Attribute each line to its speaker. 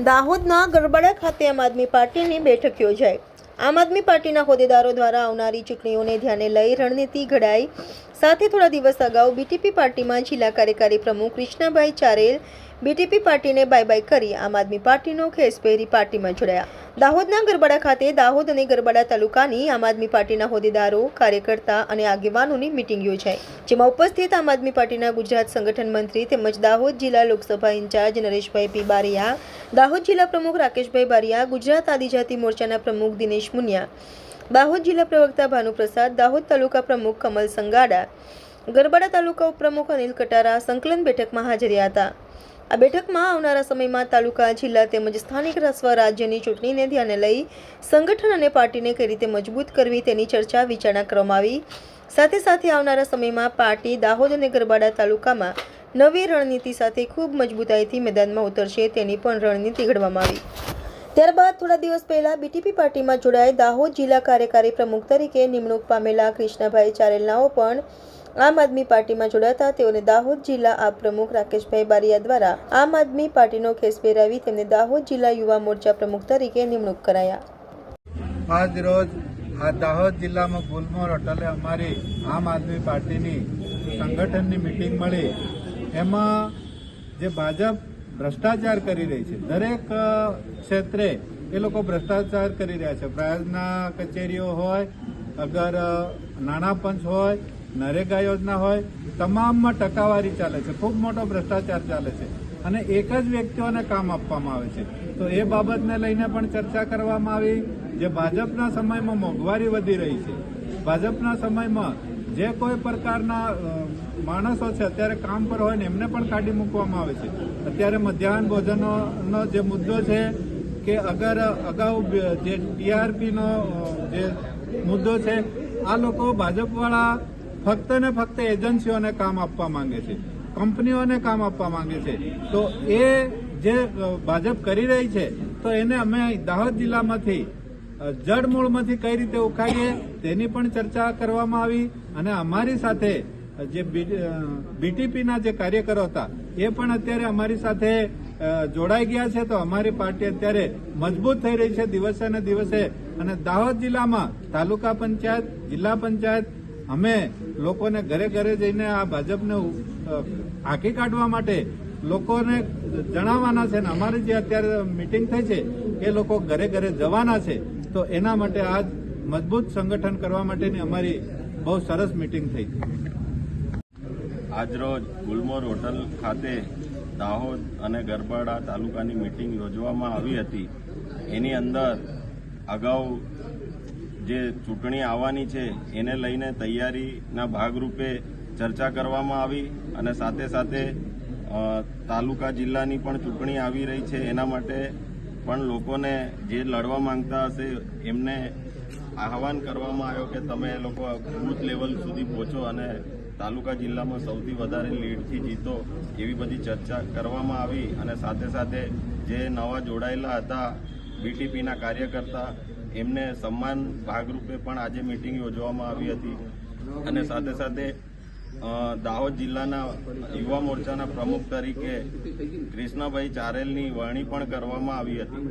Speaker 1: દાહોદના ગરબાડા ખાતે આમ આદમી પાર્ટીની બેઠક યોજાઈ। આમ આદમી પાર્ટીના હોદ્દેદારો દ્વારા આવનારી ચૂંટણીઓને ધ્યાને લઈ રણનીતિ ઘડાઈ। સાથે થોડા દિવસ અગાઉ બીટીપી પાર્ટીમાં જિલ્લા કાર્યકારી પ્રમુખ કૃષ્ણભાઈ ચારેલ બીટીપી પાર્ટીને બાય બાય કરી આમ આદમી પાર્ટીનો ખેસ પહેરી પાર્ટીમાં જોડાયા। દાહોદના ગરબાડા ખાતે દાહોદ અને ગરબાડા તાલુકાની આમ આદમી પાર્ટીના હોદ્દેદારો, કાર્યકર્તા અને આગેવાનોની મીટિંગ યોજાઈ, જેમાં ઉપસ્થિત આમ આદમી પાર્ટીના ગુજરાત સંગઠન મંત્રી તેમજ દાહોદ જિલ્લા લોકસભા ઇન્ચાર્જ નરેશભાઈ પી બારિયા, દાહોદ જિલ્લા પ્રમુખ રાકેશભાઈ બારિયા, ગુજરાત આદિજાતિ મોરચાના પ્રમુખ દિનેશ મુનિયા, દાહોદ જિલ્લા પ્રવક્તા ભાનુપ્રસાદ, દાહોદ તાલુકા પ્રમુખ કમલ સંગાડા, ગરબાડા તાલુકા ઉપપ્રમુખ અનિલ કટારા સંકલન બેઠકમાં હાજર રહ્યા હતા। આ બેઠકમાં આવનારા સમયમાં તાલુકા, જિલ્લા તેમજ સ્થાનિક સ્વરાજ્યની ચૂંટણીને ધ્યાને લઈ સંગઠન અને પાર્ટીને કઈ રીતે મજબૂત કરવી તેની ચર્ચા વિચારણા કરવામાં આવી। સાથે સાથે આવનારા સમયમાં પાર્ટી દાહોદ અને ગરબાડા તાલુકામાં નવી રણનીતિ સાથે ખૂબ મજબૂતાઈથી મેદાનમાં ઉતરશે તેની પણ રણનીતિ ઘડવામાં આવી। ત્યારબાદ થોડા દિવસ પહેલા બીટીપી પાર્ટીમાં જોડાઈ દાહોદ જિલ્લા કાર્યકારી પ્રમુખ તરીકે નિમણૂક પામેલા કૃષ્ણભાઈ ચારેલનાઓ પણ આમ આદમી પાર્ટીમાં જોડાતા તેઓને દાહોદ જિલ્લા આપ પ્રમુખ રાકેશભાઈ બારિયા દ્વારા આમ આદમી પાર્ટીનો ખેસ પહેરાવી તેમને દાહોદ જિલ્લા યુવા મોરચા પ્રમુખ તરીકે નિમણૂક કરાયા।
Speaker 2: આજ રોજ આ દાહોદ જિલ્લામાં ગુલમોર હોટલે અમારી આમ આદમી પાર્ટીની સંગઠનની મીટિંગ મળી। એમાં જે ભાજપ ભ્રષ્ટાચાર કરી રહી છે, દરેક ક્ષેત્રે એ લોકો ભ્રષ્ટાચાર કરી રહ્યા છે। પ્રાંતના કચેરીઓ હોય, અગર નાણાં પંચ હોય, નરેગા યોજના હોય, તમામમાં ટકાવારી ચાલે છે, ખૂબ મોટો ભ્રષ્ટાચાર ચાલે છે અને એક જ વ્યક્તિઓને કામ આપવામાં આવે છે। તો એ બાબતને લઈને પણ ચર્ચા કરવામાં આવી। જે ભાજપના સમયમાં મોંઘવારી વધી રહી છે, ભાજપના સમયમાં જે કોઈ પ્રકારના માણસો છે અત્યારે કામ પર હોય ને એમને પણ કાઢી મૂકવામાં આવે છે। અત્યારે મધ્યાહન ભોજનનો જે મુદ્દો છે કે અગર અગાઉ જે ટીઆરપીનો જે મુદ્દો છે, આ લોકો ભાજપવાળા ફક્ત ને ફક્ત એજન્સીઓને કામ આપવા માંગે છે, કંપનીઓને કામ આપવા માંગે છે। તો એ જે ભાજપ કરી રહી છે તો એને અમે દાહોદ જિલ્લામાંથી જડમૂળમાંથી કઈ રીતે ઉખાડીએ તેની પણ ચર્ચા કરવામાં આવી। અને અમારી સાથે જે બીટીપીના જે કાર્યકરો હતા એ પણ અત્યારે અમારી સાથે જોડાઈ ગયા છે। તો અમારી પાર્ટી અત્યારે મજબૂત થઈ રહી છે દિવસે ને દિવસે। અને દાહોદ જિલ્લામાં તાલુકા પંચાયત, જિલ્લા પંચાયત અમે લોકોને ઘરે ઘરે જઈને આ ભાજપને હાંકી કાઢવા માટે લોકોને જણાવવાના છે ને અમારી જે અત્યારે મીટિંગ થઈ છે એ લોકો ઘરે ઘરે જવાના છે। તો એના માટે આજ મજબૂત સંગઠન કરવા માટેની અમારી બહુ સરસ મીટિંગ થઈ।
Speaker 3: આજરોજ ગુલમોર હોટલ ખાતે દાહોદ અને ગરબાડા તાલુકાની મીટિંગ યોજવામાં આવી હતી। એની અંદર અગાઉ જે ચૂંટણી આવવાની છે એને લઈને તૈયારીના ભાગરૂપે ચર્ચા કરવામાં આવી અને સાથે સાથે તાલુકા, જિલ્લાની પણ ચૂંટણી આવી રહી છે, એના માટે પણ લોકોને જે લડવા માંગતા હશે એમને આહવાન કરવામાં આવ્યો કે તમે એ લોકો બૂથ લેવલ સુધી પહોંચો અને તાલુકા, જિલ્લામાં સૌથી વધારે લીડથી જીતો, એવી બધી ચર્ચા કરવામાં આવી। અને સાથે સાથે જે નવા જોડાયેલા હતા બીટીપીના કાર્યકર્તા એમને સન્માન ભાગરૂપે પણ આજે મીટિંગ યોજવામાં આવી હતી। અને સાથે સાથે દાહોદ જિલ્લાના યુવા મોરચાના પ્રમુખ તરીકે કૃષ્ણભાઈ ચારેલની વરણી પણ કરવામાં આવી હતી।